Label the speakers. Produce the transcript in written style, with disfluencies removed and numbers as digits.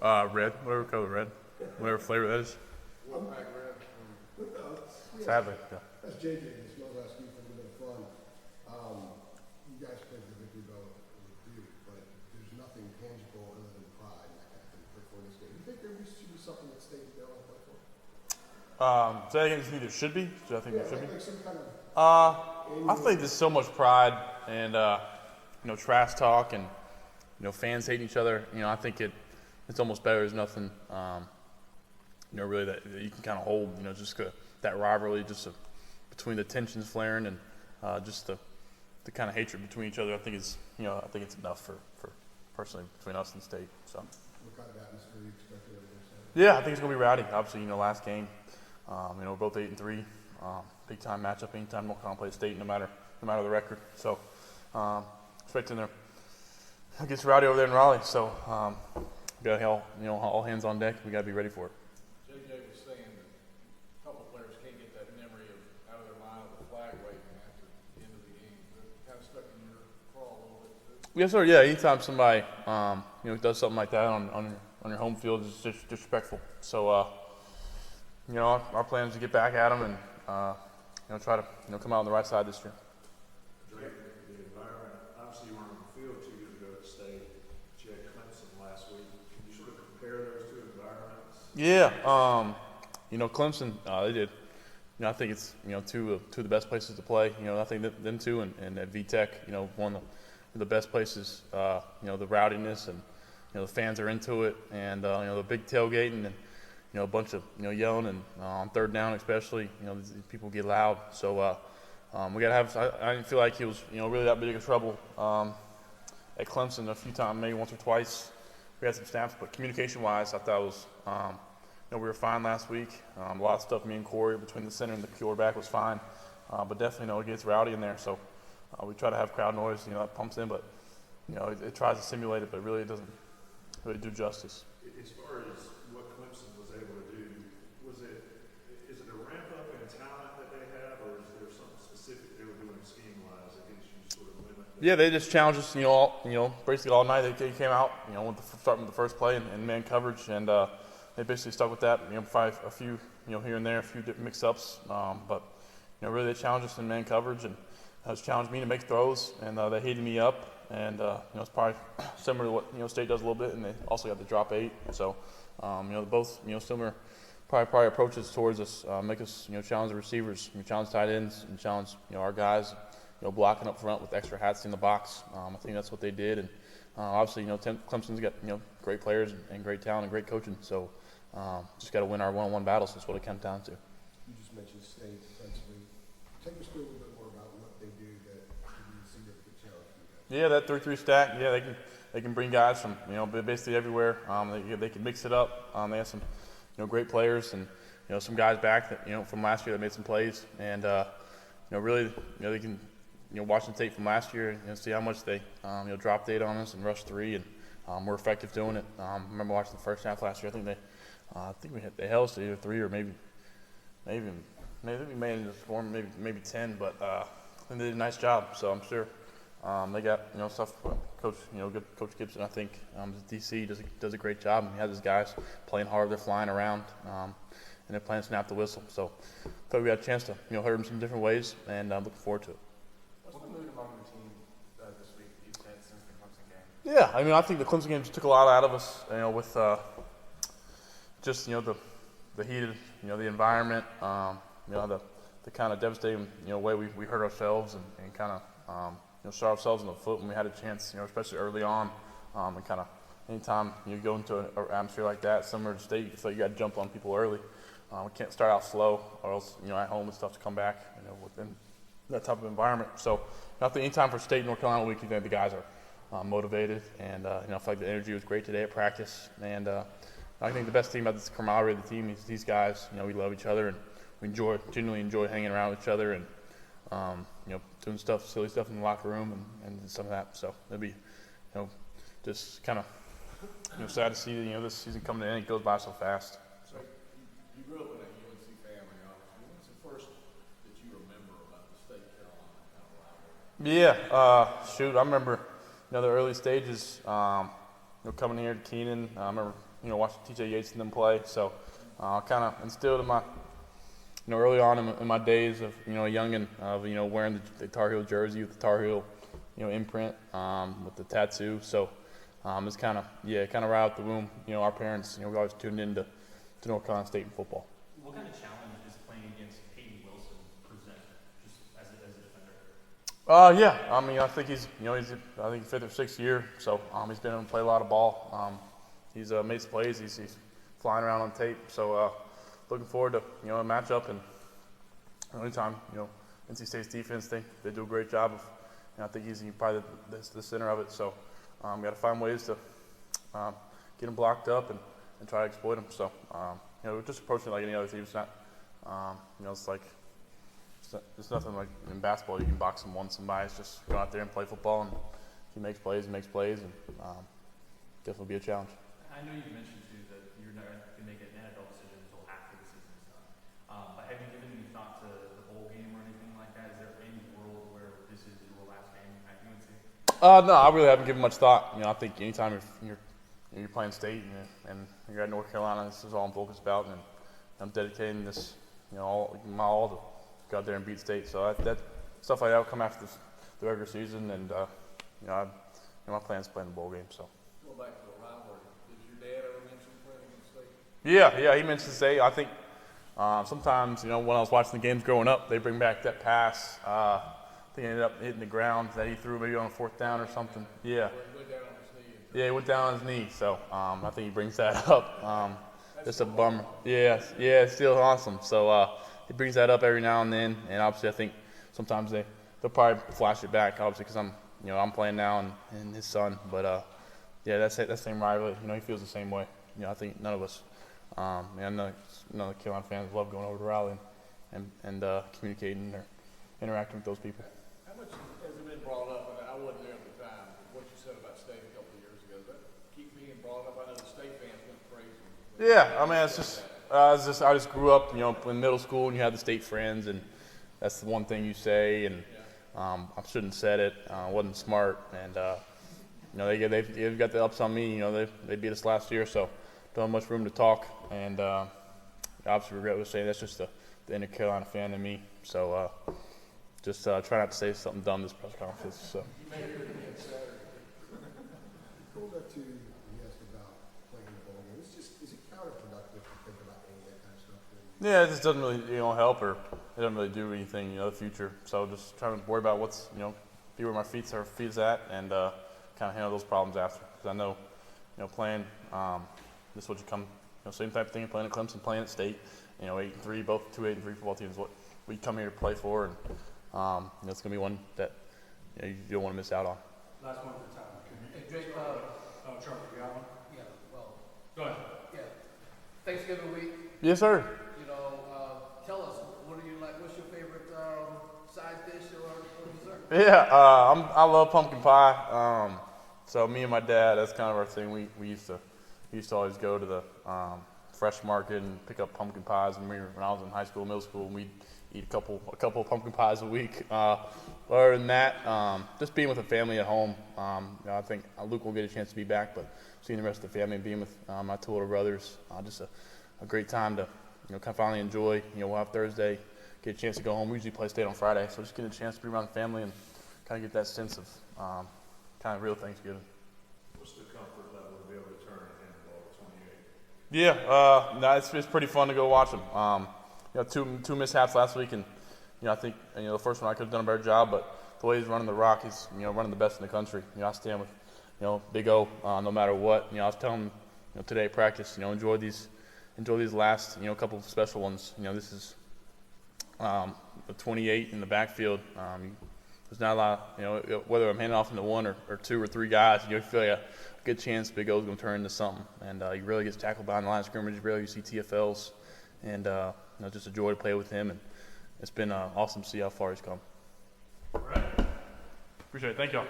Speaker 1: Red, whatever color red, whatever flavor that is.
Speaker 2: Wolfpack red.
Speaker 1: Sadly, yeah.
Speaker 3: That's JJ. This smells like Steve from a bit of fun. You guys played the victory bell with Duke, but there's nothing tangible other than pride that kind of thing for this game. Do you think there should be something that stays there on the platform?
Speaker 1: So I think there should be. So I think there should be.
Speaker 3: Like some kind of
Speaker 1: I think there's so much pride and trash talk and fans hating each other. I think it's almost better as nothing. Really that you can kind of hold. Just that rivalry, between the tensions flaring and just the kind of hatred between each other. I think it's enough for personally between us and State. So.
Speaker 3: What kind of atmosphere are you expecting over there?
Speaker 1: Yeah, I think it's gonna be rowdy. Obviously, last game. We're both 8-3. Big time matchup. Anytime North Carolina plays State, no matter the record. So, expecting it gets rowdy over there in Raleigh. So, got all hands on deck. We got to be ready for it.
Speaker 2: JJ was saying that a couple of players can't get that memory of out of their mind of the flag waving after the end of the game. Is it kind of stuck in your craw a little bit too?
Speaker 1: Yes, sir. Yeah, anytime somebody does something like that on your home field is just disrespectful. So, our plan is to get back at them and try to come out on the right side this year.
Speaker 4: Drake, the environment, obviously you weren't on the field 2 years ago at State, but you had Clemson last week. Can you sort of compare those two environments?
Speaker 1: Yeah, Clemson, they did. I think it's two of the best places to play. I think that them two and at VTech, one of the best places. The rowdiness and the fans are into it, and the big tailgating and a bunch of yelling and on third down especially. People get loud, so we gotta have. I didn't feel like he was really that big of trouble at Clemson a few times, maybe once or twice. We had some snaps, but communication-wise, I thought it was. We were fine last week. A lot of stuff me and Corey between the center and the quarterback was fine, but definitely it gets rowdy in there. So we try to have crowd noise, that pumps in, but it tries to simulate it, but really it doesn't really do justice.
Speaker 4: As far as what Clemson was able to do, is it a ramp up in talent that they have, or is there something specific they were doing scheme-wise that gives you sort of limit?
Speaker 1: Yeah, they just challenged us, basically all night. They came out, starting with the first play and man coverage, and they basically stuck with that. Probably a few, here and there, a few different mix-ups, but really they challenged us in man coverage, and has challenged me to make throws, and they heated me up, and it's probably similar to what State does a little bit, and they also got the drop 8, so both similar probably approaches towards us, make us challenge the receivers, challenge tight ends, and challenge our guys, blocking up front with extra hats in the box. I think that's what they did, and obviously Clemson's got great players and great talent and great coaching, so just got to win our one-on-one battles. That's what it comes down to.
Speaker 3: You just mentioned State defensively. Take us through a little bit more about what they do that you see that the challenge for you guys.
Speaker 1: Yeah, that 3-3 stack. Yeah, they can bring guys from basically everywhere. They can mix it up. They have some great players and some guys back that from last year that made some plays, and really they can Washington State from last year see how much they dropped 8 on us and rushed 3, and we're effective doing it. I remember watching the first half last year. I think they held us to either 3 or maybe we made it to form maybe 10, but I think they did a nice job. So I'm sure they got stuff. Coach good Coach Gibson, I think DC does a great job, and he has his guys playing hard. They're flying around, and they're playing snap the whistle. So I thought we had a chance to hurt them some different ways, and I'm looking forward to it.
Speaker 2: What's the mood among the team this week that you've had since the Clemson game?
Speaker 1: Yeah, I think the Clemson game just took a lot out of us, with just the heated, the environment, the kind of devastating, way we hurt ourselves and kind of shot ourselves in the foot when we had a chance, especially early on, and kind of anytime you go into an atmosphere like that, similar to State, you feel like you got to jump on people early. We can't start out slow, or else at home it's tough to come back, within that type of environment. So I think anytime for State North Carolina week, the guys are motivated, and I feel like the energy was great today at practice, and I think the best thing about this camaraderie of the team is these guys. We love each other, and we genuinely enjoy hanging around with each other, and doing silly stuff in the locker room, and some of that. So it'll be, just kind of, sad to see this season coming to an end. It goes by so fast. So
Speaker 2: You grew up in a UNC family, obviously. What's the first that you remember about the State Carolina kind of rivalry?
Speaker 1: yeah, I remember the early stages. coming here to Keenan. I remember, watching T.J. Yates and them play. So, kind of instilled in my, early on in my days of, a youngin' of, wearing the Tar Heel jersey with the Tar Heel, imprint, with the tattoo. So, it's kind of right out the womb. Our parents, we always tuned in to North Carolina State in football.
Speaker 5: What kind of challenge does playing against Peyton Wilson present, just as a defender?
Speaker 1: Yeah. I mean, I think he's I think 5th or 6th year. So, he's been able to play a lot of ball. He's made some plays. He's flying around on tape. So, looking forward to, a matchup. And anytime, NC State's defense, they do a great job of, I think he's probably the center of it. So, got to find ways to get him blocked up and try to exploit him. So, we're just approaching it like any other team. It's not, it's like, it's nothing like in basketball. You can box him once and by. It's just go out there and play football, and if he makes plays, and definitely be a challenge.
Speaker 5: I know you mentioned too that you're not going to make an NFL decision until after the season is done. But have you given any thought to the bowl game or anything like that? Is there any world where this is your last game at UNC?
Speaker 1: No, I really haven't given much thought. I think anytime you're playing state and you're at North Carolina, this is all I'm focused about, and I'm dedicating this, my all to go out there and beat state. So that stuff like that will come after the regular season, and my plan is playing the bowl game. So.
Speaker 2: Go back to the rivalry. Did your dad ever mention playing against state?
Speaker 1: Yeah, he mentioned state. I think sometimes, when I was watching the games growing up, they bring back that pass. I think he ended up hitting the ground that he threw maybe on a 4th down or something. Yeah.
Speaker 2: He went down on his knee.
Speaker 1: Yeah, he went down on his knee. So I think he brings that up. Just a bummer. Yeah, it's still awesome. So he brings that up every now and then, and obviously I think sometimes they'll probably flash it back, obviously, because I'm playing now and his son. But that same rivalry. He feels the same way. I think none of us. I know the Carolina fans love going over to Raleigh and communicating or interacting with those people.
Speaker 2: How much has it been brought up, and I wasn't there at the time, what you said about state a couple of years ago, does that keep being brought up? I know the state fans went crazy.
Speaker 1: Yeah, I mean, I just grew up, in middle school, and you had the state friends, and that's the one thing you say, and I shouldn't have said it. Wasn't smart, and they've got the ups on me. They beat us last year, so don't have much room to talk, and obviously regret saying that's just the inner Carolina fan in me. So just try not to say something dumb this press conference. So.
Speaker 3: Going back to you asked about playing the bowl game, is it counterproductive to think about any of that kind of stuff?
Speaker 1: Yeah, it just doesn't really help, or it doesn't really do anything in the future. So just trying to worry about what's be where my feet's at, and kind of handle those problems after. Because I know playing this is what you come same type of thing, playing at Clemson, playing at State. 8-3, both 2 8-3 football teams. What we come here to play for, and it's gonna be one that you don't want to miss out on.
Speaker 6: Last one for time.
Speaker 2: Hey, Drake,
Speaker 6: Charlie, you got one?
Speaker 2: yeah, well,
Speaker 6: Go ahead.
Speaker 2: yeah. Thanksgiving week,
Speaker 1: Yes, sir.
Speaker 2: tell us, what do you like, what's your favorite side dish or dessert?
Speaker 1: Yeah, I love pumpkin pie. So me and my dad, that's kind of our thing. We used to always go to the fresh market and pick up pumpkin pies. And when I was in high school, middle school, we'd eat a couple of pumpkin pies a week. Other than that, just being with the family at home. I think Luke will get a chance to be back, but seeing the rest of the family and being with my 2 older brothers, just a great time to kind of finally enjoy. We'll have Thursday, get a chance to go home. We usually play state on Friday, so just getting a chance to be around the family and kind of get that sense of kind of real Thanksgiving.
Speaker 4: What's the comfort level to be able to turn a handball at 28?
Speaker 1: Yeah, no, it's pretty fun to go watch them. Two mishaps last week, and I think the first one I could have done a better job, but the way he's running the rock, he's running the best in the country. I stand with Big O no matter what. I was telling him today at practice, enjoy these last couple of special ones. This is the 28 in the backfield. There's not a lot, whether I'm handing off into 1 or 2 or 3 guys, you feel like a good chance Big O's going to turn into something. And he really gets tackled behind the line of scrimmage. You rarely see TFLs. And just a joy to play with him. And it's been awesome to see how far he's come.
Speaker 6: All right.
Speaker 1: Appreciate it. Thank y'all.